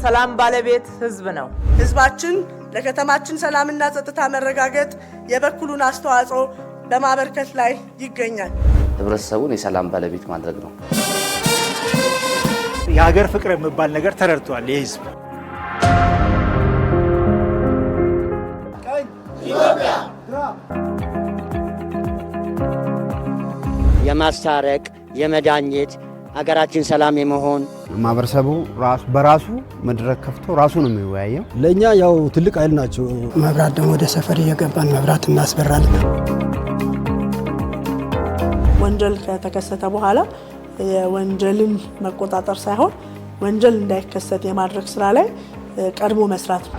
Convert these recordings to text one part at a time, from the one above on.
የሰላም ባለቤት ህዝብ ነው። ህዝባችን ለከተማችን ሰላምና ጸጥታ መረጋገጥ የበኩሉን አስተዋጽኦ በማበርከት ላይ ይገኛል። ህብረተሰቡን የሰላም ባለቤት ማድረግ ነው። የሀገር ፍቅር የሚባል ነገር ተረድቷል የህዝብ የማስታረቅ የመዳኘት ሀገራችን ሰላም የመሆን ማህበረሰቡ በራሱ መድረክ ከፍቶ ራሱ ነው የሚወያየው። ለኛ ያው ትልቅ ኃይል ናቸው። መብራት ደግሞ ወደ ሰፈር እየገባን መብራት እናስበራለን። ወንጀል ከተከሰተ በኋላ የወንጀልን መቆጣጠር ሳይሆን ወንጀል እንዳይከሰት የማድረግ ስራ ላይ ቀድሞ መስራት ነው።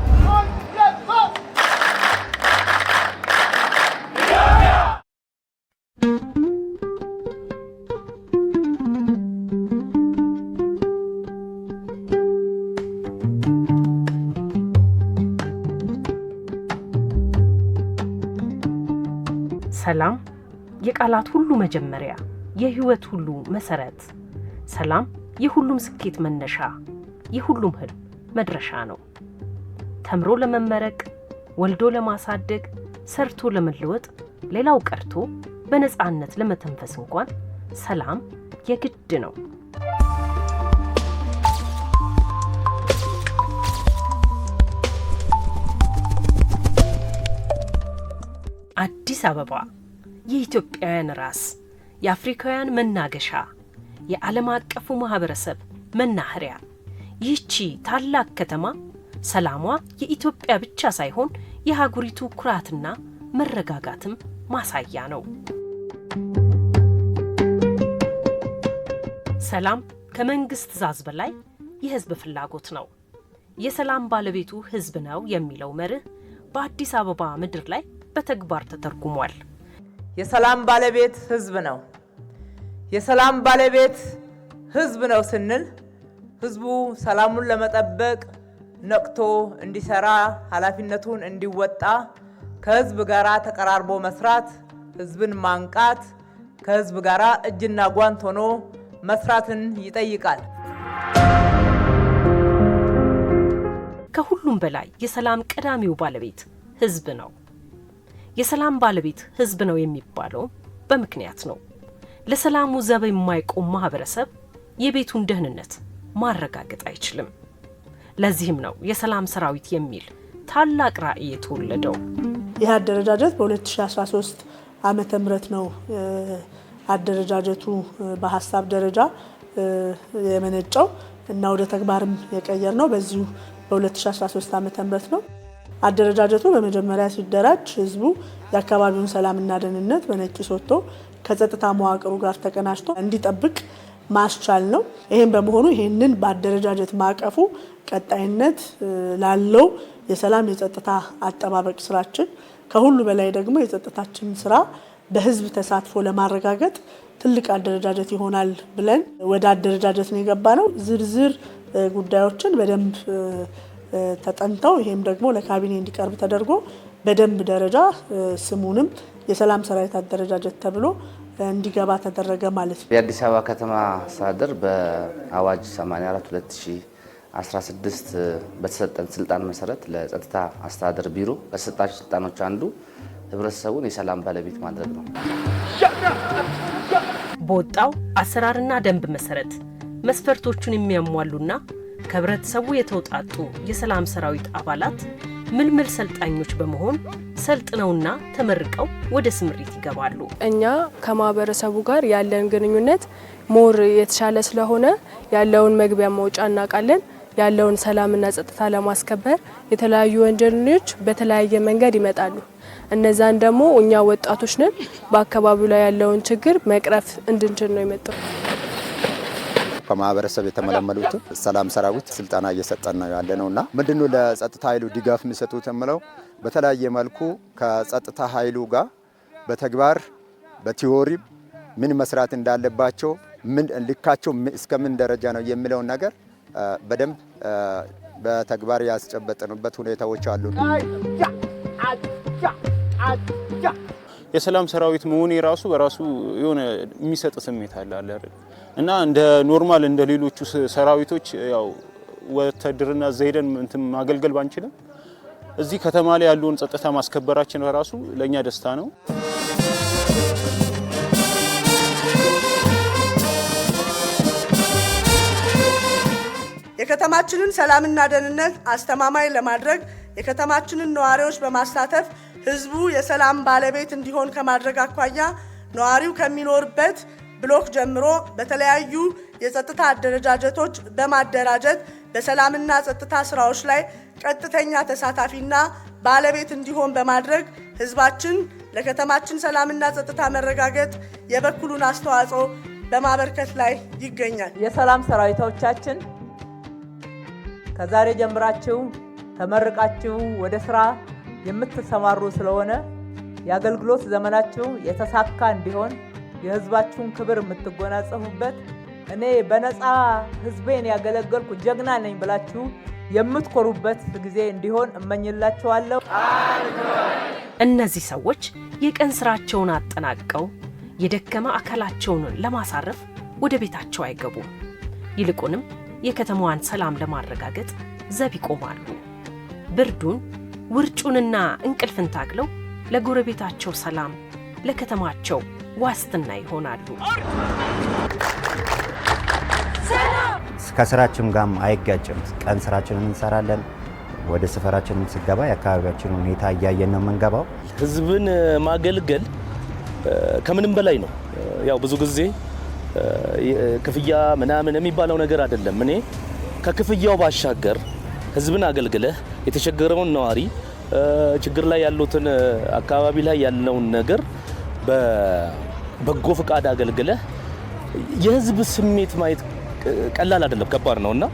ሰላም የቃላት ሁሉ መጀመሪያ፣ የህይወት ሁሉ መሰረት። ሰላም የሁሉም ስኬት መነሻ፣ የሁሉም ህልም መድረሻ ነው። ተምሮ ለመመረቅ፣ ወልዶ ለማሳደግ፣ ሰርቶ ለመለወጥ፣ ሌላው ቀርቶ በነፃነት ለመተንፈስ እንኳን ሰላም የግድ ነው። አዲስ አበባ የኢትዮጵያውያን ራስ፣ የአፍሪካውያን መናገሻ፣ የዓለም አቀፉ ማህበረሰብ መናኸሪያ። ይህቺ ታላቅ ከተማ ሰላሟ የኢትዮጵያ ብቻ ሳይሆን የሀገሪቱ ኩራትና መረጋጋትም ማሳያ ነው። ሰላም ከመንግስት ትዕዛዝ በላይ የህዝብ ፍላጎት ነው። የሰላም ባለቤቱ ህዝብ ነው የሚለው መርህ በአዲስ አበባ ምድር ላይ በተግባር ተተርጉሟል። የሰላም ባለቤት ህዝብ ነው። የሰላም ባለቤት ህዝብ ነው ስንል ህዝቡ ሰላሙን ለመጠበቅ ነቅቶ እንዲሰራ፣ ኃላፊነቱን እንዲወጣ፣ ከህዝብ ጋራ ተቀራርቦ መስራት፣ ህዝብን ማንቃት፣ ከህዝብ ጋራ እጅና ጓንት ሆኖ መስራትን ይጠይቃል። ከሁሉም በላይ የሰላም ቀዳሚው ባለቤት ህዝብ ነው። የሰላም ባለቤት ህዝብ ነው የሚባለው በምክንያት ነው። ለሰላሙ ዘብ የማይቆም ማህበረሰብ የቤቱን ደህንነት ማረጋገጥ አይችልም። ለዚህም ነው የሰላም ሰራዊት የሚል ታላቅ ራዕይ የተወለደው። ይህ አደረጃጀት በ2013 ዓመተ ምህረት ነው አደረጃጀቱ በሐሳብ ደረጃ የመነጨው እና ወደ ተግባርም የቀየር ነው በዚሁ በ2013 ዓመተ ምህረት ነው። አደረጃጀቱ በመጀመሪያ ሲደራጅ ህዝቡ የአካባቢውን ሰላምና ደህንነት በነቂስ ወጥቶ ከጸጥታ መዋቅሩ ጋር ተቀናጅቶ እንዲጠብቅ ማስቻል ነው። ይሄን በመሆኑ ይሄንን በአደረጃጀት ማቀፉ ቀጣይነት ላለው የሰላም የጸጥታ አጠባበቅ ስራችን ከሁሉ በላይ ደግሞ የጸጥታችን ስራ በህዝብ ተሳትፎ ለማረጋገጥ ትልቅ አደረጃጀት ይሆናል ብለን ወደ አደረጃጀት ነው የገባነው። ዝርዝር ጉዳዮችን በደንብ ተጠንተው ይሄም ደግሞ ለካቢኔ እንዲቀርብ ተደርጎ በደንብ ደረጃ ስሙንም የሰላም ሰራዊት አደረጃጀት ተብሎ እንዲገባ ተደረገ ማለት ነው። የአዲስ አበባ ከተማ አስተዳደር በአዋጅ 84/2016 በተሰጠን ስልጣን መሰረት ለጸጥታ አስተዳደር ቢሮ ከሰጣቸው ስልጣኖች አንዱ ህብረተሰቡን የሰላም ባለቤት ማድረግ ነው። በወጣው አሰራርና ደንብ መሰረት መስፈርቶቹን የሚያሟሉና ከህብረተሰቡ የተውጣጡ የሰላም ሰራዊት አባላት ምልምል ሰልጣኞች በመሆን ሰልጥነውና ተመርቀው ወደ ስምሪት ይገባሉ። እኛ ከማህበረሰቡ ጋር ያለን ግንኙነት ሞር የተሻለ ስለሆነ ያለውን መግቢያ መውጫ እናውቃለን። ያለውን ሰላምና ጸጥታ ለማስከበር የተለያዩ ወንጀለኞች በተለያየ መንገድ ይመጣሉ። እነዛን ደግሞ እኛ ወጣቶች ነን በአካባቢው ላይ ያለውን ችግር መቅረፍ እንድንችል ነው የመጣው። ከማህበረሰብ የተመለመሉት ሰላም ሰራዊት ስልጣና እየሰጠን ነው ያለነውና ምንድነው ለጸጥታ ኃይሉ ድጋፍ የሚሰጡት የምለው በተለያየ መልኩ ከጸጥታ ኃይሉ ጋር በተግባር በቲዮሪ ምን መስራት እንዳለባቸው ምን ልካቸው እስከምን ደረጃ ነው የሚለው ነገር በደንብ በተግባር ያስጨበጠንበት ሁኔታዎች አሉ። የሰላም ሰራዊት መሆን የራሱ በራሱ የሆነ የሚሰጥ ስሜት አለ አይደል? እና እንደ ኖርማል እንደ ሌሎቹ ሰራዊቶች ያው ወተድርና ዘይደን እንትን ማገልገል ባንችልም እዚህ ከተማ ላይ ያለውን ጸጥታ ማስከበራችን ራሱ ለኛ ደስታ ነው። የከተማችንን ሰላምና ደህንነት አስተማማኝ ለማድረግ የከተማችንን ነዋሪዎች በማሳተፍ ህዝቡ የሰላም ባለቤት እንዲሆን ከማድረግ አኳያ ነዋሪው ከሚኖርበት ብሎክ ጀምሮ በተለያዩ የጸጥታ አደረጃጀቶች በማደራጀት በሰላምና ጸጥታ ስራዎች ላይ ቀጥተኛ ተሳታፊና ባለቤት እንዲሆን በማድረግ ህዝባችን ለከተማችን ሰላምና ጸጥታ መረጋገጥ የበኩሉን አስተዋጽኦ በማበርከት ላይ ይገኛል። የሰላም ሰራዊቶቻችን ከዛሬ ጀምራችሁ ተመርቃችሁ ወደ ስራ የምትሰማሩ ስለሆነ የአገልግሎት ዘመናችሁ የተሳካ እንዲሆን የህዝባችሁን ክብር የምትጎናጸፉበት እኔ በነፃ ህዝቤን ያገለገልኩ ጀግና ነኝ ብላችሁ የምትኮሩበት ጊዜ እንዲሆን እመኝላችኋለሁ። እነዚህ ሰዎች የቀን ስራቸውን አጠናቀው የደከመ አካላቸውን ለማሳረፍ ወደ ቤታቸው አይገቡም። ይልቁንም የከተማዋን ሰላም ለማረጋገጥ ዘብ ይቆማሉ። ብርዱን፣ ውርጩንና እንቅልፍን ታግለው ለጎረቤታቸው ሰላም፣ ለከተማቸው ዋስትና ይሆናሉ። ከስራችን ጋርም አይጋጭም። ቀን ስራችንን እንሰራለን። ወደ ሰፈራችን ስንገባ የአካባቢያችን ሁኔታ እያየን ነው የምንገባው። ህዝብን ማገልገል ከምንም በላይ ነው። ያው ብዙ ጊዜ ክፍያ ምናምን የሚባለው ነገር አይደለም። እኔ ከክፍያው ባሻገር ህዝብን አገልግለህ የተቸገረውን ነዋሪ ችግር ላይ ያሉትን አካባቢ ላይ ያለውን ነገር በበጎ ፍቃድ አገልግለህ የህዝብ ስሜት ማየት ቀላል አይደለም፣ ከባድ ነውና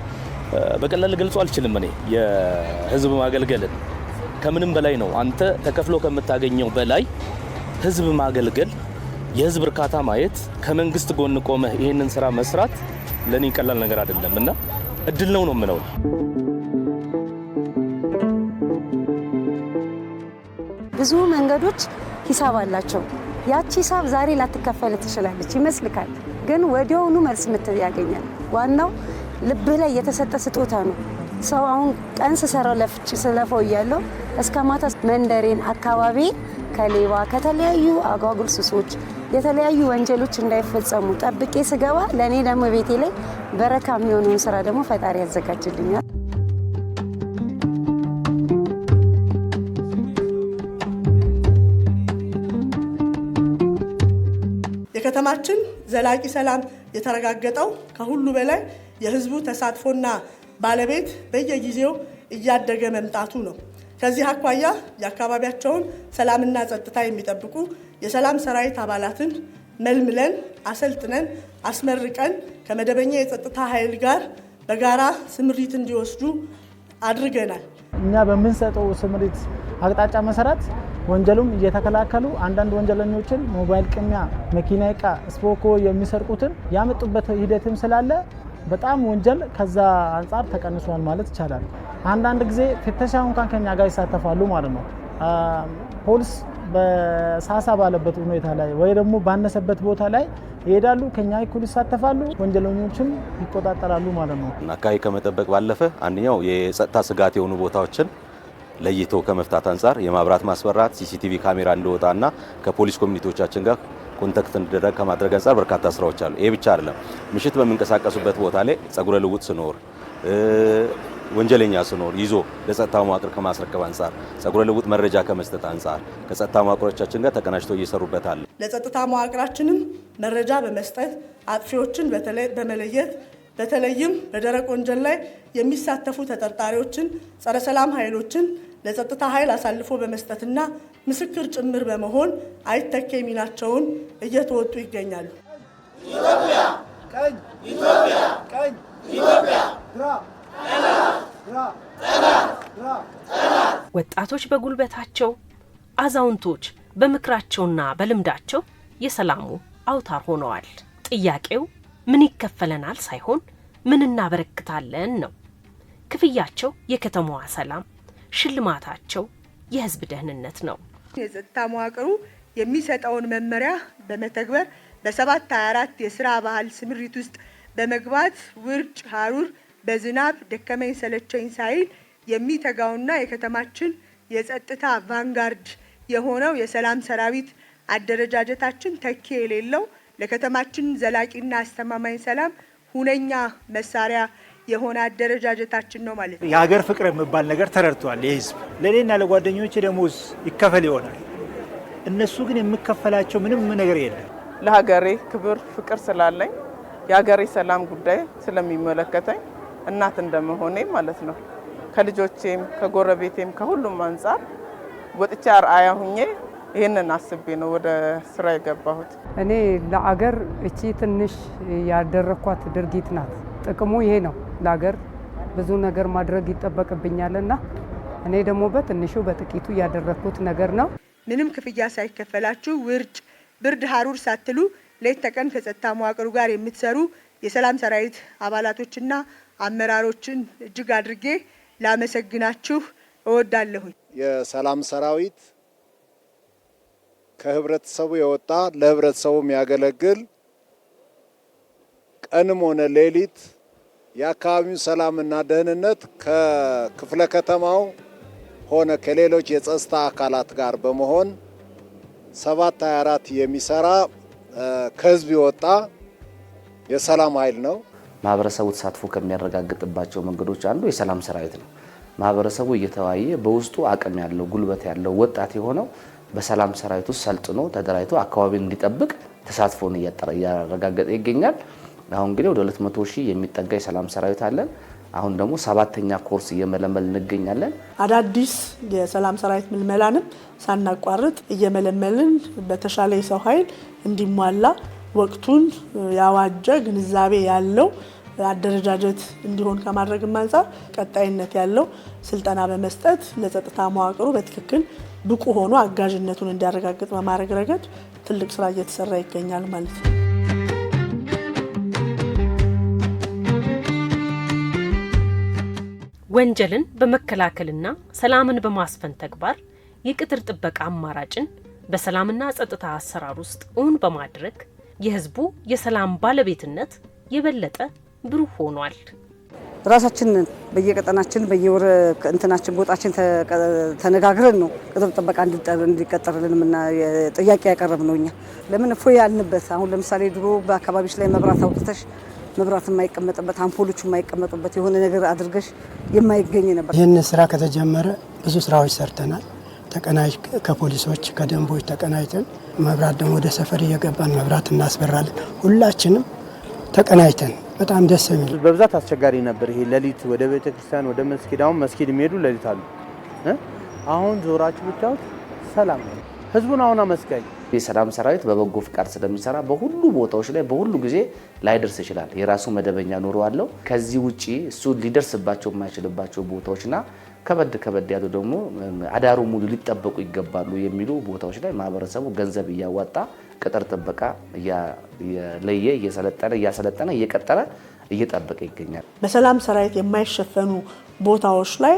በቀላል ገልጾ አልችልም። እኔ የህዝብ ማገልገልን ከምንም በላይ ነው። አንተ ተከፍሎ ከምታገኘው በላይ ህዝብ ማገልገል፣ የህዝብ እርካታ ማየት፣ ከመንግስት ጎን ቆመህ ይሄንን ስራ መስራት ለኔ ቀላል ነገር አይደለምና እድል ነው የምለው። ብዙ መንገዶች ሂሳብ አላቸው። ያቺ ሂሳብ ዛሬ ላትከፈል ትችላለች ይመስልካል፣ ግን ወዲያውኑ መልስ ምት ያገኛል። ዋናው ልብህ ላይ የተሰጠ ስጦታ ነው። ሰው አሁን ቀን ስሰራው ለፍቼ ስለፈው እያለሁ እስከ ማታ መንደሬን አካባቢ ከሌባ ከተለያዩ አጓጉል ሱሶች የተለያዩ ወንጀሎች እንዳይፈጸሙ ጠብቄ ስገባ ለኔ ደግሞ ቤቴ ላይ በረካ የሚሆነውን ስራ ደግሞ ፈጣሪ ያዘጋጅልኛል። የከተማችን ዘላቂ ሰላም የተረጋገጠው ከሁሉ በላይ የህዝቡ ተሳትፎና ባለቤት በየጊዜው እያደገ መምጣቱ ነው። ከዚህ አኳያ የአካባቢያቸውን ሰላምና ጸጥታ የሚጠብቁ የሰላም ሰራዊት አባላትን መልምለን አሰልጥነን አስመርቀን ከመደበኛ የጸጥታ ኃይል ጋር በጋራ ስምሪት እንዲወስዱ አድርገናል። እኛ በምንሰጠው ስምሪት አቅጣጫ መሰረት ወንጀሉን እየተከላከሉ አንዳንድ ወንጀለኞችን ሞባይል ቅሚያ፣ መኪና ዕቃ፣ ስፖኮ የሚሰርቁትን ያመጡበት ሂደትም ስላለ በጣም ወንጀል ከዛ አንጻር ተቀንሷል ማለት ይቻላል። አንዳንድ ጊዜ ፍተሻ እንኳን ከኛ ጋር ይሳተፋሉ ማለት ነው። ፖሊስ በሳሳ ባለበት ሁኔታ ላይ ወይ ደግሞ ባነሰበት ቦታ ላይ ይሄዳሉ፣ ከኛ እኩል ይሳተፋሉ፣ ወንጀለኞችም ይቆጣጠራሉ ማለት ነው። አካባቢ ከመጠበቅ ባለፈ አንደኛው የጸጥታ ስጋት የሆኑ ቦታዎችን ለይቶ ከመፍታት አንጻር የማብራት ማስበራት፣ ሲሲቲቪ ካሜራ እንደወጣና ከፖሊስ ኮሚኒቲዎቻችን ጋር ኮንታክት እንዲደረግ ከማድረግ አንጻር በርካታ ስራዎች አሉ። ይሄ ብቻ አይደለም። ምሽት በሚንቀሳቀሱበት ቦታ ላይ ጸጉረ ልውጥ ስኖር ወንጀለኛ ስኖር ይዞ ለጸጥታ መዋቅር ከማስረከብ አንጻር ጸጉረ ልውጥ መረጃ ከመስጠት አንጻር ከጸጥታ መዋቅሮቻችን ጋር ተቀናጅተው እየሰሩበታል። ለጸጥታ መዋቅራችንም መረጃ በመስጠት አጥፊዎችን በመለየት በተለይም በደረቅ ወንጀል ላይ የሚሳተፉ ተጠርጣሪዎችን፣ ጸረ ሰላም ኃይሎችን ለጸጥታ ኃይል አሳልፎ በመስጠትና ምስክር ጭምር በመሆን አይተኬ ሚናቸውን እየተወጡ ይገኛሉ። ኢትዮጵያ ቀኝ፣ ኢትዮጵያ ቀኝ፣ ኢትዮጵያ ግራ፣ ወጣቶች በጉልበታቸው፣ አዛውንቶች በምክራቸውና በልምዳቸው የሰላሙ አውታር ሆነዋል። ጥያቄው ምን ይከፈለናል ሳይሆን ምን እናበረክታለን ነው። ክፍያቸው የከተማዋ ሰላም፣ ሽልማታቸው የህዝብ ደህንነት ነው። የጸጥታ መዋቅሩ የሚሰጠውን መመሪያ በመተግበር በ724 የስራ ባህል ስምሪት ውስጥ በመግባት ውርጭ፣ ሀሩር፣ በዝናብ ደከመኝ ሰለቸኝ ሳይል የሚተጋውና የከተማችን የጸጥታ ቫንጋርድ የሆነው የሰላም ሰራዊት አደረጃጀታችን ተኪ የሌለው ለከተማችን ዘላቂና አስተማማኝ ሰላም ሁነኛ መሳሪያ የሆነ አደረጃጀታችን ነው ማለት ነው። የሀገር ፍቅር የሚባል ነገር ተረድቷል የህዝብ። ለኔና ለጓደኞቼ ደሞዝ ይከፈል ይሆናል። እነሱ ግን የሚከፈላቸው ምንም ነገር የለም። ለሀገሬ ክብር ፍቅር ስላለኝ የሀገሬ ሰላም ጉዳይ ስለሚመለከተኝ እናት እንደመሆኔ ማለት ነው ከልጆቼም ከጎረቤቴም ከሁሉም አንፃር ወጥቻ አርአያ ሁኜ ይሄንን አስቤ ነው ወደ ስራ የገባሁት። እኔ ለአገር እቺ ትንሽ ያደረኳት ድርጊት ናት። ጥቅሙ ይሄ ነው። ለአገር ብዙ ነገር ማድረግ ይጠበቅብኛልና እኔ ደግሞ በትንሹ በጥቂቱ ያደረኩት ነገር ነው። ምንም ክፍያ ሳይከፈላችሁ ውርጭ፣ ብርድ፣ ሀሩር ሳትሉ ሌት ተቀን ከጸጥታ መዋቅሩ ጋር የምትሰሩ የሰላም ሰራዊት አባላቶችና አመራሮችን እጅግ አድርጌ ላመሰግናችሁ እወዳለሁ። የሰላም ሰራዊት ከህብረተሰቡ የወጣ ለህብረተሰቡ የሚያገለግል ቀንም ሆነ ሌሊት የአካባቢውን ሰላምና ደህንነት ከክፍለ ከተማው ሆነ ከሌሎች የጸጥታ አካላት ጋር በመሆን 7/24 የሚሰራ ከህዝብ የወጣ የሰላም ኃይል ነው። ማህበረሰቡ ተሳትፎ ከሚያረጋግጥባቸው መንገዶች አንዱ የሰላም ሰራዊት ነው። ማህበረሰቡ እየተዋየ በውስጡ አቅም ያለው ጉልበት ያለው ወጣት የሆነው በሰላም ሰራዊት ውስጥ ሰልጥኖ ተደራጅቶ አካባቢን እንዲጠብቅ ተሳትፎን እያረጋገጠ ይገኛል። አሁን እንግዲህ ወደ 200,000 የሚጠጋ የሰላም ሰራዊት አለን። አሁን ደግሞ 7ኛ ኮርስ እየመለመል እንገኛለን። አዳዲስ የሰላም ሰራዊት ምልመላንም ሳናቋርጥ እየመለመልን በተሻለ የሰው ኃይል እንዲሟላ ወቅቱን ያዋጀ ግንዛቤ ያለው አደረጃጀት እንዲሆን ከማድረግ አንፃር ቀጣይነት ያለው ስልጠና በመስጠት ለጸጥታ መዋቅሩ በትክክል ብቁ ሆኖ አጋዥነቱን እንዲያረጋግጥ በማድረግ ረገድ ትልቅ ስራ እየተሰራ ይገኛል ማለት ነው። ወንጀልን በመከላከልና ሰላምን በማስፈን ተግባር የቅጥር ጥበቃ አማራጭን በሰላምና ጸጥታ አሰራር ውስጥ እውን በማድረግ የህዝቡ የሰላም ባለቤትነት የበለጠ ብሩህ ሆኗል። ራሳችን በየቀጠናችን በየወረ እንትናችን ቦታችን ተነጋግረን ነው ቅጥር ጥበቃ እንዲቀጠርልን ጥያቄ ያቀረብነው እኛ። ለምን እፎይ ያልንበት አሁን ለምሳሌ ድሮ በአካባቢዎች ላይ መብራት አውጥተሽ መብራት የማይቀመጥበት አምፖሎቹ የማይቀመጡበት የሆነ ነገር አድርገሽ የማይገኝ ነበር። ይህን ስራ ከተጀመረ ብዙ ስራዎች ሰርተናል። ተቀናጅ ከፖሊሶች ከደንቦች ተቀናጅተን መብራት ደግሞ ወደ ሰፈር እየገባን መብራት እናስበራለን። ሁላችንም ተቀናጅተን በጣም ደስ የሚል በብዛት አስቸጋሪ ነበር። ይሄ ሌሊት ወደ ቤተክርስቲያን ወደ መስጊድ አሁን መስጊድ የሚሄዱ ሌሊት አሉ። አሁን ዞራችሁ ብታዩት ሰላም ነው። ህዝቡን አሁን አመስጋኝ የሰላም ሰራዊት በበጎ ፍቃድ ስለሚሰራ በሁሉ ቦታዎች ላይ በሁሉ ጊዜ ላይደርስ ይችላል። የራሱ መደበኛ ኑሮ አለው። ከዚህ ውጪ እሱ ሊደርስባቸው የማይችልባቸው ቦታዎችና ከበድ ያሉ ደግሞ አዳሩ ሙሉ ሊጠበቁ ይገባሉ የሚሉ ቦታዎች ላይ ማህበረሰቡ ገንዘብ እያዋጣ ቅጥር ጥበቃ እየለየ እያሰለጠነ እየቀጠረ እየጠበቀ ይገኛል። በሰላም ሰራዊት የማይሸፈኑ ቦታዎች ላይ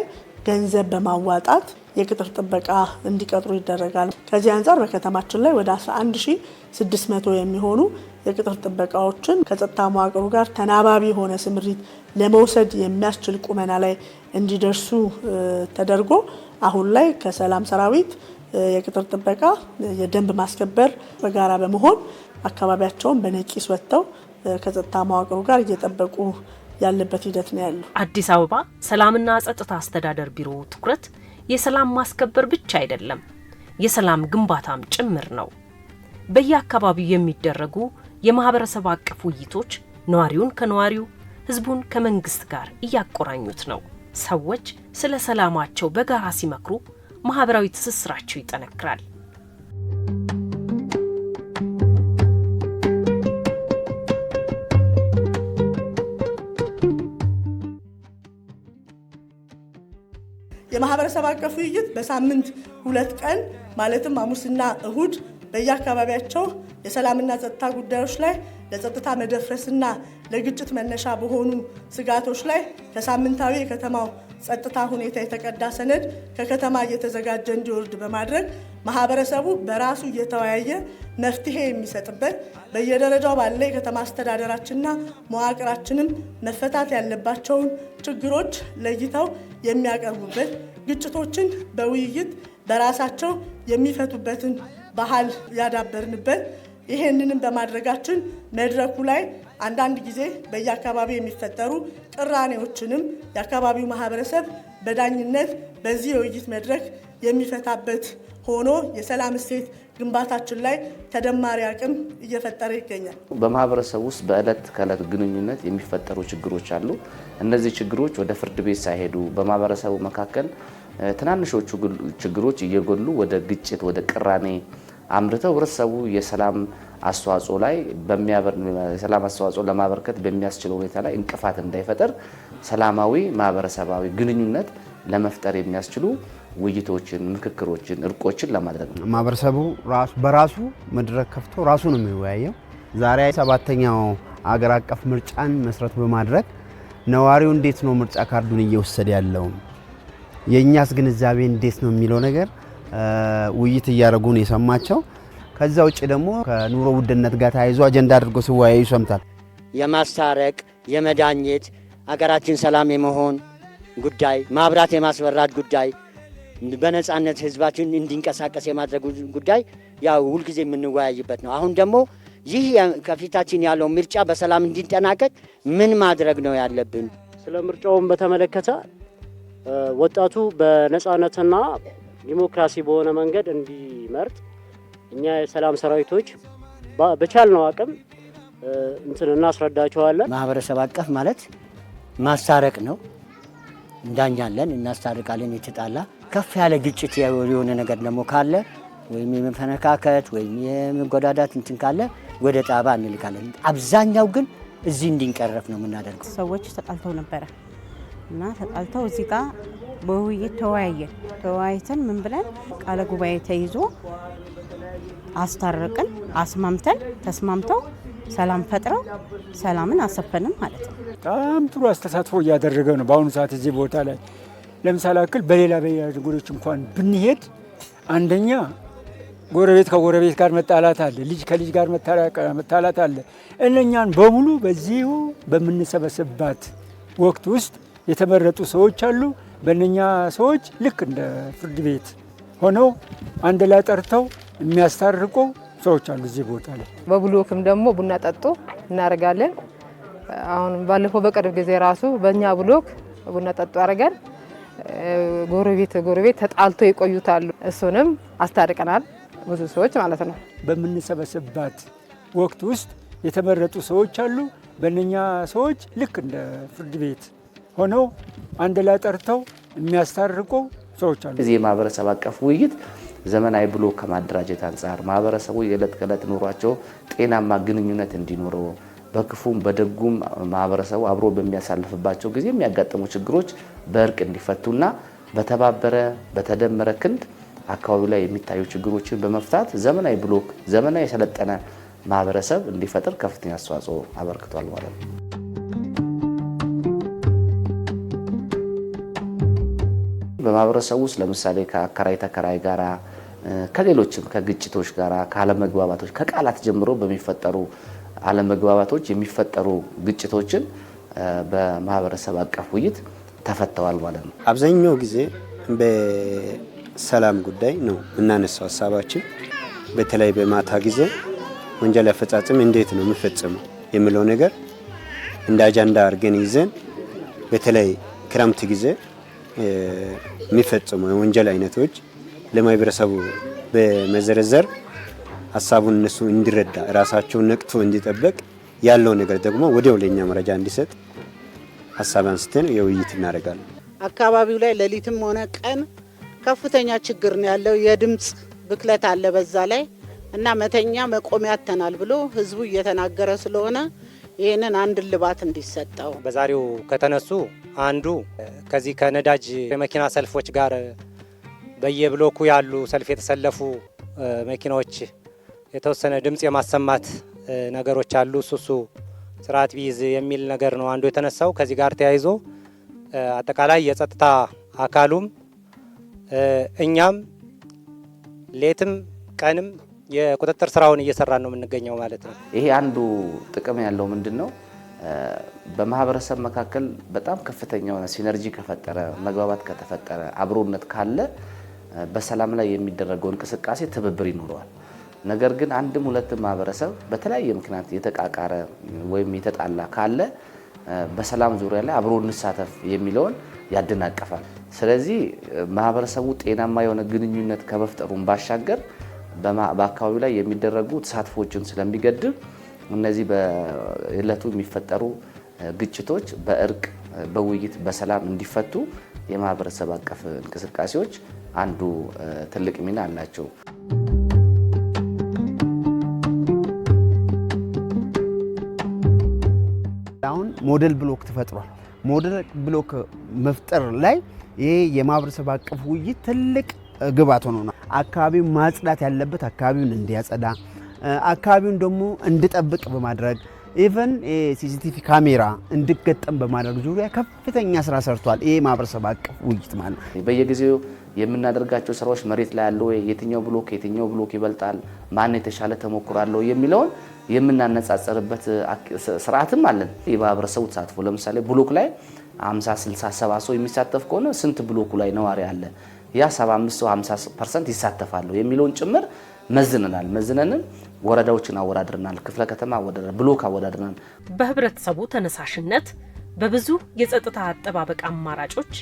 ገንዘብ በማዋጣት የቅጥር ጥበቃ እንዲቀጥሩ ይደረጋል። ከዚህ አንፃር በከተማችን ላይ ወደ 11600 የሚሆኑ የቅጥር ጥበቃዎችን ከጸጥታ መዋቅሩ ጋር ተናባቢ የሆነ ስምሪት ለመውሰድ የሚያስችል ቁመና ላይ እንዲደርሱ ተደርጎ አሁን ላይ ከሰላም ሰራዊት የቅጥር ጥበቃ የደንብ ማስከበር በጋራ በመሆን አካባቢያቸውን በነቂስ ወጥተው ከጸጥታ መዋቅሩ ጋር እየጠበቁ ያለበት ሂደት ነው ያለው። አዲስ አበባ ሰላምና ጸጥታ አስተዳደር ቢሮ ትኩረት የሰላም ማስከበር ብቻ አይደለም፣ የሰላም ግንባታም ጭምር ነው። በየአካባቢው የሚደረጉ የማህበረሰብ አቀፍ ውይይቶች ነዋሪውን ከነዋሪው ህዝቡን ከመንግስት ጋር እያቆራኙት ነው። ሰዎች ስለ ሰላማቸው በጋራ ሲመክሩ ማህበራዊ ትስስራቸው ይጠነክራል። የማህበረሰብ አቀፍ ውይይት በሳምንት 2 ቀን ማለትም ሐሙስና እሁድ በየአካባቢያቸው የሰላምና ጸጥታ ጉዳዮች ላይ ለጸጥታ መደፍረስና ለግጭት መነሻ በሆኑ ስጋቶች ላይ ከሳምንታዊ የከተማው ጸጥታ ሁኔታ የተቀዳ ሰነድ ከከተማ እየተዘጋጀ እንዲወርድ በማድረግ ማህበረሰቡ በራሱ እየተወያየ መፍትሄ የሚሰጥበት በየደረጃው ባለ የከተማ አስተዳደራችንና መዋቅራችንም መፈታት ያለባቸውን ችግሮች ለይተው የሚያቀርቡበት፣ ግጭቶችን በውይይት በራሳቸው የሚፈቱበትን ባህል ያዳበርንበት፣ ይሄንንም በማድረጋችን መድረኩ ላይ አንዳንድ ጊዜ በየአካባቢ የሚፈጠሩ ቅራኔዎችንም የአካባቢው ማህበረሰብ በዳኝነት በዚህ የውይይት መድረክ የሚፈታበት ሆኖ የሰላም እሴት ግንባታችን ላይ ተደማሪ አቅም እየፈጠረ ይገኛል። በማህበረሰብ ውስጥ በእለት ከእለት ግንኙነት የሚፈጠሩ ችግሮች አሉ። እነዚህ ችግሮች ወደ ፍርድ ቤት ሳይሄዱ በማህበረሰቡ መካከል ትናንሾቹ ችግሮች እየጎሉ ወደ ግጭት ወደ ቅራኔ አምርተው ህብረተሰቡ የሰላም አስተዋጽኦ ላይ የሰላም አስተዋጽኦ ለማበርከት በሚያስችለው ሁኔታ ላይ እንቅፋት እንዳይፈጠር ሰላማዊ ማህበረሰባዊ ግንኙነት ለመፍጠር የሚያስችሉ ውይይቶችን፣ ምክክሮችን፣ እርቆችን ለማድረግ ነው። ማህበረሰቡ በራሱ መድረክ ከፍቶ ራሱ ነው የሚወያየው። ዛሬ 7ኛው አገር አቀፍ ምርጫን መሰረት በማድረግ ነዋሪው እንዴት ነው ምርጫ ካርዱን እየወሰደ ያለው፣ የኛስ ግንዛቤ እንዴት ነው የሚለው ነገር ውይይት እያደረጉ ነው የሰማቸው። ከዛ ውጭ ደግሞ ከኑሮ ውድነት ጋር ተያይዞ አጀንዳ አድርጎ ሲወያዩ ሰምታል። የማስታረቅ የመዳኘት አገራችን ሰላም የመሆን ጉዳይ፣ ማብራት የማስበራት ጉዳይ፣ በነጻነት ህዝባችን እንዲንቀሳቀስ የማድረግ ጉዳይ ያው ሁልጊዜ የምንወያይበት ነው። አሁን ደግሞ ይህ ከፊታችን ያለው ምርጫ በሰላም እንዲጠናቀቅ ምን ማድረግ ነው ያለብን? ስለ ምርጫውን በተመለከተ ወጣቱ በነጻነትና ዲሞክራሲ በሆነ መንገድ እንዲመርጥ እኛ የሰላም ሰራዊቶች በቻልነው አቅም እናስረዳቸዋለን። ማህበረሰብ አቀፍ ማለት ማስታረቅ ነው። እንዳኛለን፣ እናስታርቃለን። የተጣላ ከፍ ያለ ግጭት የሆነ ነገር ደግሞ ካለ ወይም የመፈነካከት ወይም የመጎዳዳት ካለ ወደ ጣባ እንልካለን። አብዛኛው ግን እዚህ እንዲንቀረፍ ነው የምናደርገው። ሰዎች ተጣልተው ነበረ እና ተጣልተው እዚህ ጋር በውይይት ተወያይተን ምን ብለን ቃለ ጉባኤ ተይዞ አስታረቅን፣ አስማምተን ተስማምተው ሰላም ፈጥረው ሰላምን አሰፈንም ማለት ነው። በጣም ጥሩ አስተሳትፎ እያደረገ ነው። በአሁኑ ሰዓት እዚህ ቦታ ላይ ለምሳሌ አክል በሌላ ጉዳዮች እንኳን ብንሄድ አንደኛ ጎረቤት ከጎረቤት ጋር መጣላት አለ፣ ልጅ ከልጅ ጋር መጣላት አለ። እነኛን በሙሉ በዚሁ በምንሰበስብባት ወቅት ውስጥ የተመረጡ ሰዎች አሉ። በእነኛ ሰዎች ልክ እንደ ፍርድ ቤት ሆነው አንድ ላይ ጠርተው የሚያስታርቁ ሰዎች አሉ እዚህ ቦታ ላይ። በብሎክም ደግሞ ቡና ጠጡ እናደርጋለን። አሁን ባለፈው በቅርብ ጊዜ ራሱ በእኛ ብሎክ ቡና ጠጡ አደረገን። ጎረቤት ተጣልቶ ይቆዩታሉ። እሱንም አስታርቀናል፣ ብዙ ሰዎች ማለት ነው። በምንሰበስብባት ወቅት ውስጥ የተመረጡ ሰዎች አሉ። በእነኛ ሰዎች ልክ እንደ ፍርድ ቤት ሆነው አንድ ላይ ጠርተው የሚያስታርቁ ሰዎች አሉ። እዚህ የማህበረሰብ አቀፍ ውይይት ዘመናዊ ብሎክ ከማደራጀት አንጻር ማህበረሰቡ የዕለት ከዕለት ኑሯቸው ጤናማ ግንኙነት እንዲኖረው በክፉም በደጉም ማህበረሰቡ አብሮ በሚያሳልፍባቸው ጊዜ የሚያጋጥሙ ችግሮች በእርቅ እንዲፈቱና በተባበረ በተደመረ ክንድ አካባቢው ላይ የሚታዩ ችግሮችን በመፍታት ዘመናዊ ብሎክ ዘመናዊ የሰለጠነ ማህበረሰብ እንዲፈጠር ከፍተኛ አስተዋጽኦ አበርክቷል ማለት ነው። በማህበረሰቡ ውስጥ ለምሳሌ ከአከራይ ተከራይ ጋራ ከሌሎችም ከግጭቶች ጋራ ካለመግባባቶች ከቃላት ጀምሮ በሚፈጠሩ አለመግባባቶች የሚፈጠሩ ግጭቶችን በማህበረሰብ አቀፍ ውይይት ተፈተዋል ማለት ነው። አብዛኛው ጊዜ በሰላም ጉዳይ ነው እናነሳው ሀሳባችን። በተለይ በማታ ጊዜ ወንጀል አፈጻጸም እንዴት ነው የሚፈጸመው የሚለው ነገር እንደ አጀንዳ አድርገን ይዘን በተለይ ክረምት ጊዜ የሚፈጸሙ የወንጀል አይነቶች ለማህበረሰቡ በመዘርዘር ሀሳቡን እነሱ እንዲረዳ ራሳቸውን ነቅቶ እንዲጠበቅ ያለው ነገር ደግሞ ወዲያው ለኛ መረጃ እንዲሰጥ ሀሳብ አንስተን የውይይት እናደርጋለን። አካባቢው ላይ ሌሊትም ሆነ ቀን ከፍተኛ ችግር ነው ያለው። የድምጽ ብክለት አለ በዛ ላይ እና መተኛ መቆሚያ ያተናል ብሎ ህዝቡ እየተናገረ ስለሆነ ይህንን አንድ ልባት እንዲሰጠው በዛሬው ከተነሱ አንዱ ከዚህ ከነዳጅ የመኪና ሰልፎች ጋር በየብሎኩ ያሉ ሰልፍ የተሰለፉ መኪናዎች የተወሰነ ድምጽ የማሰማት ነገሮች አሉ። እሱ ስርዓት ቢይዝ የሚል ነገር ነው አንዱ የተነሳው። ከዚህ ጋር ተያይዞ አጠቃላይ የጸጥታ አካሉም እኛም ሌትም ቀንም የቁጥጥር ስራውን እየሰራን ነው የምንገኘው ማለት ነው። ይሄ አንዱ ጥቅም ያለው ምንድነው? በማህበረሰብ መካከል በጣም ከፍተኛ የሆነ ሲነርጂ ከፈጠረ፣ መግባባት ከተፈጠረ፣ አብሮነት ካለ በሰላም ላይ የሚደረገው እንቅስቃሴ ትብብር ይኖረዋል። ነገር ግን አንድም ሁለትም ማህበረሰብ በተለያየ ምክንያት የተቃቃረ ወይም የተጣላ ካለ በሰላም ዙሪያ ላይ አብሮ እንሳተፍ የሚለውን ያደናቀፋል። ስለዚህ ማህበረሰቡ ጤናማ የሆነ ግንኙነት ከመፍጠሩን ባሻገር በአካባቢው ላይ የሚደረጉ ተሳትፎችን ስለሚገድብ እነዚህ በዕለቱ የሚፈጠሩ ግጭቶች በእርቅ፣ በውይይት፣ በሰላም እንዲፈቱ የማህበረሰብ አቀፍ እንቅስቃሴዎች አንዱ ትልቅ ሚና አላቸው። አሁን ሞዴል ብሎክ ተፈጥሯል። ሞዴል ብሎክ መፍጠር ላይ ይሄ የማህበረሰብ አቀፍ ውይይት ትልቅ ግብዓት ሆኖ ነው። አካባቢውን ማጽዳት ያለበት አካባቢውን እንዲያጸዳ፣ አካባቢውን ደግሞ እንዲጠብቅ በማድረግ ኢቨን ሲሲቲቪ ካሜራ እንዲገጠም በማድረግ ዙሪያ ከፍተኛ ስራ ሰርቷል። ይሄ ማህበረሰብ አቀፍ ውይይት ማለት ነው። በየጊዜው የምናደርጋቸው ስራዎች መሬት ላይ ያለው የትኛው ብሎክ ይበልጣል፣ ማን የተሻለ ተሞክሮ አለው የሚለውን የምናነጻጽርበት ስርዓትም አለን። የማህበረሰቡ ተሳትፎ ለምሳሌ ብሎክ ላይ 50፣ 60፣ 70 ሰው የሚሳተፍ ከሆነ ስንት ብሎኩ ላይ ነዋሪ አለ፣ ያ 75 ሰው 50% ይሳተፋሉ የሚለውን ጭምር መዝነናል። መዝነንም ወረዳዎችን አወዳድረናል፣ ክፍለ ከተማ አወዳድረናል፣ ብሎክ አወዳድረናል። በህብረተሰቡ ተነሳሽነት በብዙ የጸጥታ አጠባበቅ አማራጮች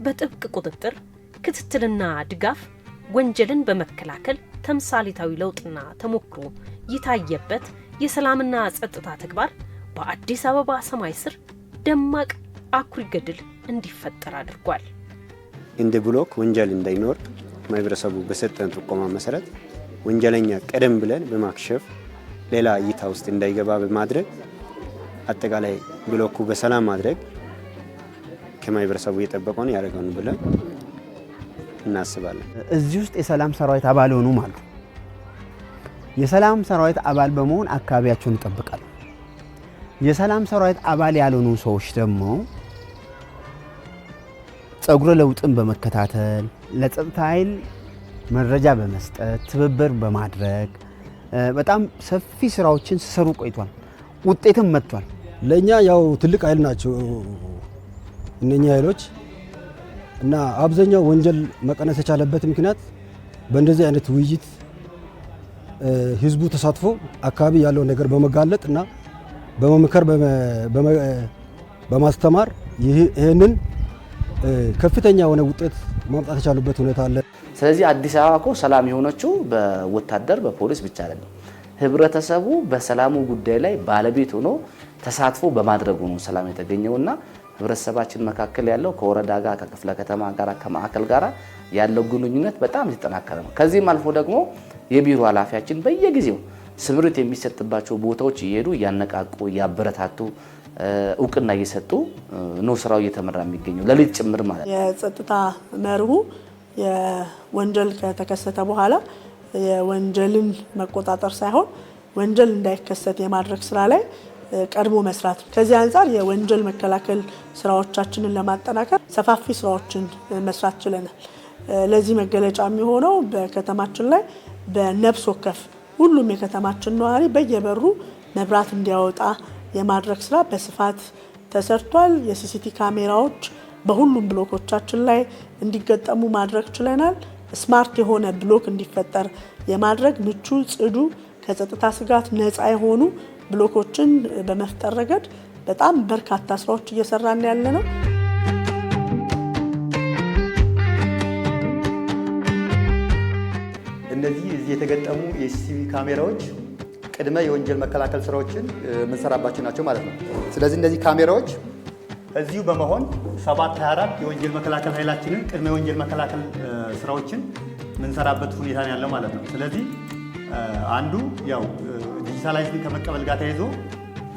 በጥብቅ ቁጥጥር፣ ክትትልና ድጋፍ ወንጀልን በመከላከል ተምሳሌታዊ ለውጥና ተሞክሮ የታየበት የሰላምና ጸጥታ ተግባር በአዲስ አበባ ሰማይ ስር ደማቅ አኩሪ ገድል እንዲፈጠር አድርጓል። እንደ ብሎክ ወንጀል እንዳይኖር ማህበረሰቡ በሰጠን ጥቆማ መሰረት ወንጀለኛ ቀደም ብለን በማክሸፍ ሌላ እይታ ውስጥ እንዳይገባ በማድረግ አጠቃላይ ብሎኩ በሰላም ማድረግ ከማህበረሰቡ የጠበቀውን ያደረገውን ብለን እናስባለን። እዚህ ውስጥ የሰላም ሰራዊት አባል ሆኑ ማለት የሰላም ሰራዊት አባል በመሆን አካባቢያቸውን ይጠብቃሉ። የሰላም ሰራዊት አባል ያልሆኑ ሰዎች ደግሞ ጸጉረ ለውጥን በመከታተል ለጸጥታ ኃይል መረጃ በመስጠት ትብብር በማድረግ በጣም ሰፊ ስራዎችን ሲሰሩ ቆይቷል። ውጤትም መጥቷል። ለኛ ያው ትልቅ ኃይል ናቸው እነኛ ኃይሎች እና አብዛኛው ወንጀል መቀነስ የቻለበት ምክንያት በእንደዚህ አይነት ውይይት ህዝቡ ተሳትፎ አካባቢ ያለው ነገር በመጋለጥ እና በመምከር በማስተማር ይህንን ከፍተኛ የሆነ ውጤት ማምጣት የቻሉበት ሁኔታ አለ። ስለዚህ አዲስ አበባ እኮ ሰላም የሆነችው በወታደር በፖሊስ ብቻ አይደለም። ህብረተሰቡ በሰላሙ ጉዳይ ላይ ባለቤት ሆኖ ተሳትፎ በማድረጉ ነው ሰላም የተገኘውና ህብረተሰባችን መካከል ያለው ከወረዳ ጋር ከክፍለ ከተማ ጋር ከማዕከል ጋር ያለው ግንኙነት በጣም የተጠናከረ ነው። ከዚህም አልፎ ደግሞ የቢሮ ኃላፊያችን በየጊዜው ስምሪት የሚሰጥባቸው ቦታዎች እየሄዱ እያነቃቁ እያበረታቱ እውቅና እየሰጡ ነው ስራው እየተመራ የሚገኘው ለሊት ጭምር ማለት ነው። የጸጥታ መርሁ የወንጀል ከተከሰተ በኋላ የወንጀልን መቆጣጠር ሳይሆን ወንጀል እንዳይከሰት የማድረግ ስራ ላይ ቀድሞ መስራት። ከዚህ አንጻር የወንጀል መከላከል ስራዎቻችንን ለማጠናከር ሰፋፊ ስራዎችን መስራት ችለናል። ለዚህ መገለጫ የሚሆነው በከተማችን ላይ በነፍስ ወከፍ ሁሉም የከተማችን ነዋሪ በየበሩ መብራት እንዲያወጣ የማድረግ ስራ በስፋት ተሰርቷል። የሲሲቲቪ ካሜራዎች በሁሉም ብሎኮቻችን ላይ እንዲገጠሙ ማድረግ ችለናል። ስማርት የሆነ ብሎክ እንዲፈጠር የማድረግ ምቹ፣ ጽዱ፣ ከጸጥታ ስጋት ነፃ የሆኑ ብሎኮችን በመፍጠር ረገድ በጣም በርካታ ስራዎች እየሰራን ያለ ነው። እነዚህ እዚህ የተገጠሙ የሲሲቲቪ ካሜራዎች ቅድመ የወንጀል መከላከል ስራዎችን የምንሰራባቸው ናቸው ማለት ነው። ስለዚህ እነዚህ ካሜራዎች እዚሁ በመሆን 724 የወንጀል መከላከል ኃይላችንን ቅድመ የወንጀል መከላከል ስራዎችን የምንሰራበት ሁኔታ ነው ያለው ማለት ነው። ስለዚህ አንዱ ያው ዲጂታላይዝን ከመቀበል ጋር ተያይዞ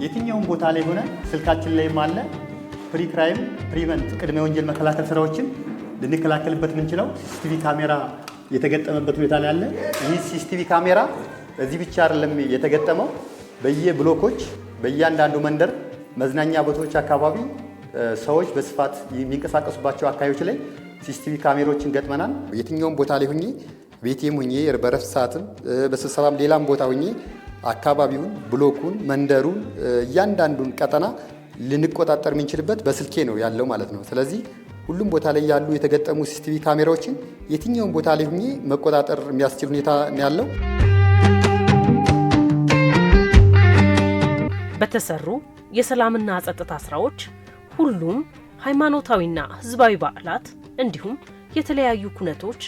የትኛውም ቦታ ላይ ሆነ ስልካችን ላይም አለ ፕሪ ክራይም ፕሪቨንት ቅድመ የወንጀል መከላከል ስራዎችን ልንከላከልበት የምንችለው ሲሲቲቪ ካሜራ የተገጠመበት ሁኔታ ላይ አለ። ይህ ሲሲቲቪ ካሜራ እዚህ ብቻ አይደለም የተገጠመው፣ በየብሎኮች በእያንዳንዱ መንደር መዝናኛ ቦታዎች አካባቢ ሰዎች በስፋት የሚንቀሳቀሱባቸው አካባቢዎች ላይ ሲሲቲቪ ካሜራዎችን ገጥመናል። የትኛውም ቦታ ላይ ሁኜ ቤቴም ሁኜ በረፍት ሰዓትም በስብሰባም ሌላም ቦታ ሁኜ አካባቢውን፣ ብሎኩን፣ መንደሩን እያንዳንዱን ቀጠና ልንቆጣጠር የምንችልበት በስልኬ ነው ያለው ማለት ነው። ስለዚህ ሁሉም ቦታ ላይ ያሉ የተገጠሙ ሲሲቲቪ ካሜራዎችን የትኛውም ቦታ ላይ ሁኜ መቆጣጠር የሚያስችል ሁኔታ ነው ያለው። በተሰሩ የሰላምና ጸጥታ ስራዎች ሁሉም ሃይማኖታዊና ህዝባዊ በዓላት እንዲሁም የተለያዩ ኩነቶች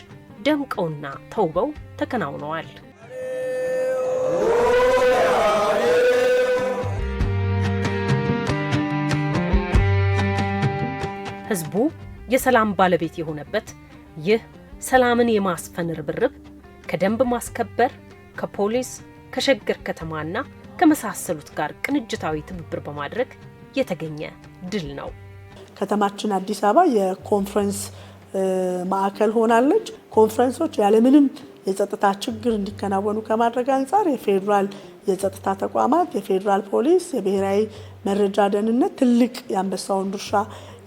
ደምቀውና ተውበው ተከናውነዋል። ህዝቡ የሰላም ባለቤት የሆነበት ይህ ሰላምን የማስፈን ርብርብ ከደንብ ማስከበር፣ ከፖሊስ፣ ከሸገር ከተማና ከመሳሰሉት ጋር ቅንጅታዊ ትብብር በማድረግ የተገኘ ድል ነው። ከተማችን አዲስ አበባ የኮንፈረንስ ማዕከል ሆናለች። ኮንፈረንሶች ያለምንም የጸጥታ ችግር እንዲከናወኑ ከማድረግ አንጻር የፌዴራል የጸጥታ ተቋማት፣ የፌዴራል ፖሊስ፣ የብሔራዊ መረጃ ደህንነት ትልቅ የአንበሳውን ድርሻ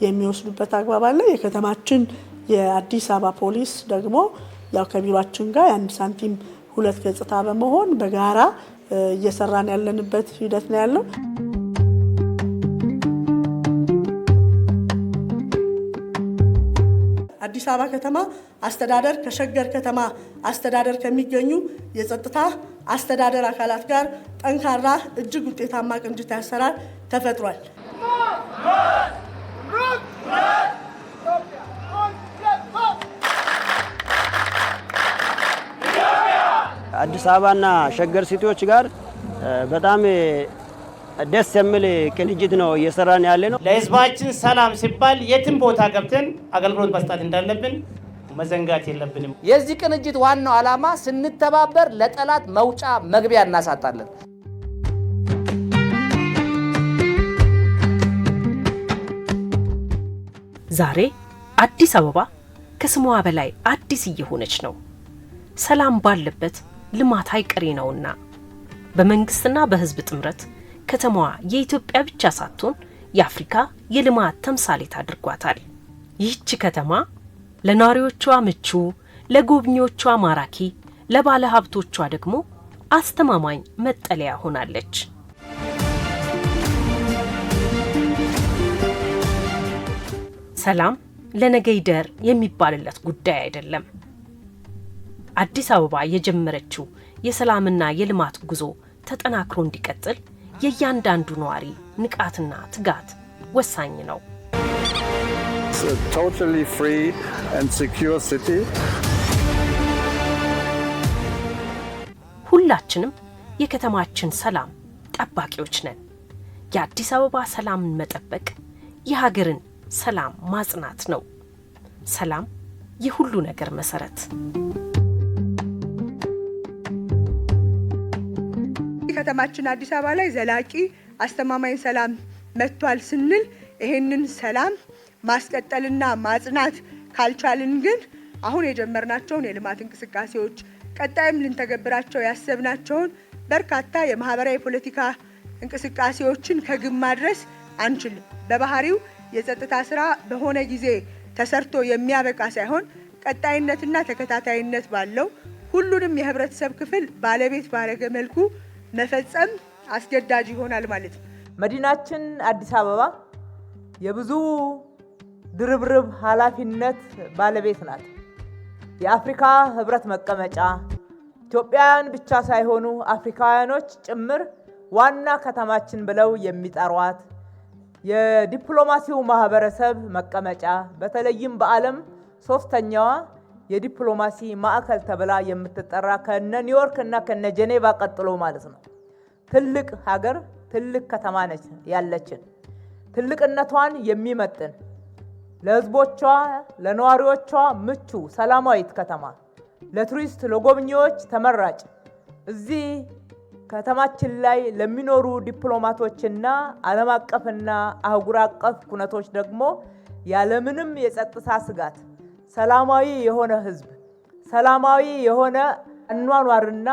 የሚወስዱበት አግባብ አለ። የከተማችን የአዲስ አበባ ፖሊስ ደግሞ ያው ከቢሮአችን ጋር የአንድ ሳንቲም ሁለት ገጽታ በመሆን በጋራ እየሰራን ያለንበት ሂደት ነው ያለው። አዲስ አበባ ከተማ አስተዳደር ከሸገር ከተማ አስተዳደር ከሚገኙ የጸጥታ አስተዳደር አካላት ጋር ጠንካራ እጅግ ውጤታማ ቅንጅት አሰራር ተፈጥሯል። አዲስ አበባና ሸገር ሲቲዎች ጋር በጣም ደስ የሚል ቅንጅት ነው እየሰራን ያለ ነው። ለህዝባችን ሰላም ሲባል የትም ቦታ ገብተን አገልግሎት መስጠት እንዳለብን መዘንጋት የለብንም። የዚህ ቅንጅት ዋናው ዓላማ ስንተባበር ለጠላት መውጫ መግቢያ እናሳጣለን። ዛሬ አዲስ አበባ ከስሟ በላይ አዲስ እየሆነች ነው። ሰላም ባለበት ልማት አይቀሬ ነውና በመንግስትና በህዝብ ጥምረት ከተማዋ የኢትዮጵያ ብቻ ሳትሆን የአፍሪካ የልማት ተምሳሌት አድርጓታል። ይህች ከተማ ለነዋሪዎቿ ምቹ፣ ለጎብኚዎቿ ማራኪ፣ ለባለ ሀብቶቿ ደግሞ አስተማማኝ መጠለያ ሆናለች። ሰላም ለነገ ይደር የሚባልለት ጉዳይ አይደለም። አዲስ አበባ የጀመረችው የሰላምና የልማት ጉዞ ተጠናክሮ እንዲቀጥል የእያንዳንዱ ነዋሪ ንቃትና ትጋት ወሳኝ ነው። Totally free and secure city. ሁላችንም የከተማችን ሰላም ጠባቂዎች ነን። የአዲስ አበባ ሰላምን መጠበቅ የሀገርን ሰላም ማጽናት ነው። ሰላም የሁሉ ነገር መሰረት። ከተማችን አዲስ አበባ ላይ ዘላቂ አስተማማኝ ሰላም መጥቷል ስንል ይሄንን ሰላም ማስቀጠልና ማጽናት ካልቻልን ግን አሁን የጀመርናቸውን የልማት እንቅስቃሴዎች ቀጣይም ልንተገብራቸው ያሰብናቸውን በርካታ የማህበራዊ ፖለቲካ እንቅስቃሴዎችን ከግብ ማድረስ አንችልም። በባህሪው የጸጥታ ስራ በሆነ ጊዜ ተሰርቶ የሚያበቃ ሳይሆን ቀጣይነትና ተከታታይነት ባለው ሁሉንም የህብረተሰብ ክፍል ባለቤት ባረገ መልኩ መፈጸም አስገዳጅ ይሆናል ማለት ነው። መዲናችን አዲስ አበባ የብዙ ድርብርብ ኃላፊነት ባለቤት ናት። የአፍሪካ ህብረት መቀመጫ፣ ኢትዮጵያውያን ብቻ ሳይሆኑ አፍሪካውያኖች ጭምር ዋና ከተማችን ብለው የሚጠሯት፣ የዲፕሎማሲው ማህበረሰብ መቀመጫ፣ በተለይም በዓለም ሶስተኛዋ የዲፕሎማሲ ማዕከል ተብላ የምትጠራ ከነ ኒውዮርክ እና ከነ ጄኔቫ ቀጥሎ ማለት ነው። ትልቅ ሀገር፣ ትልቅ ከተማ ነች ያለችን። ትልቅነቷን የሚመጥን ለህዝቦቿ፣ ለነዋሪዎቿ ምቹ ሰላማዊት ከተማ፣ ለቱሪስት ለጎብኚዎች ተመራጭ፣ እዚህ ከተማችን ላይ ለሚኖሩ ዲፕሎማቶችና ዓለም አቀፍና አህጉር አቀፍ ኩነቶች ደግሞ ያለምንም የጸጥታ ስጋት ሰላማዊ የሆነ ህዝብ፣ ሰላማዊ የሆነ አኗኗርና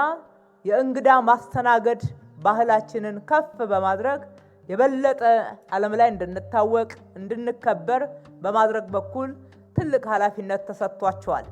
የእንግዳ ማስተናገድ ባህላችንን ከፍ በማድረግ የበለጠ ዓለም ላይ እንድንታወቅ እንድንከበር በማድረግ በኩል ትልቅ ኃላፊነት ተሰጥቷቸዋል።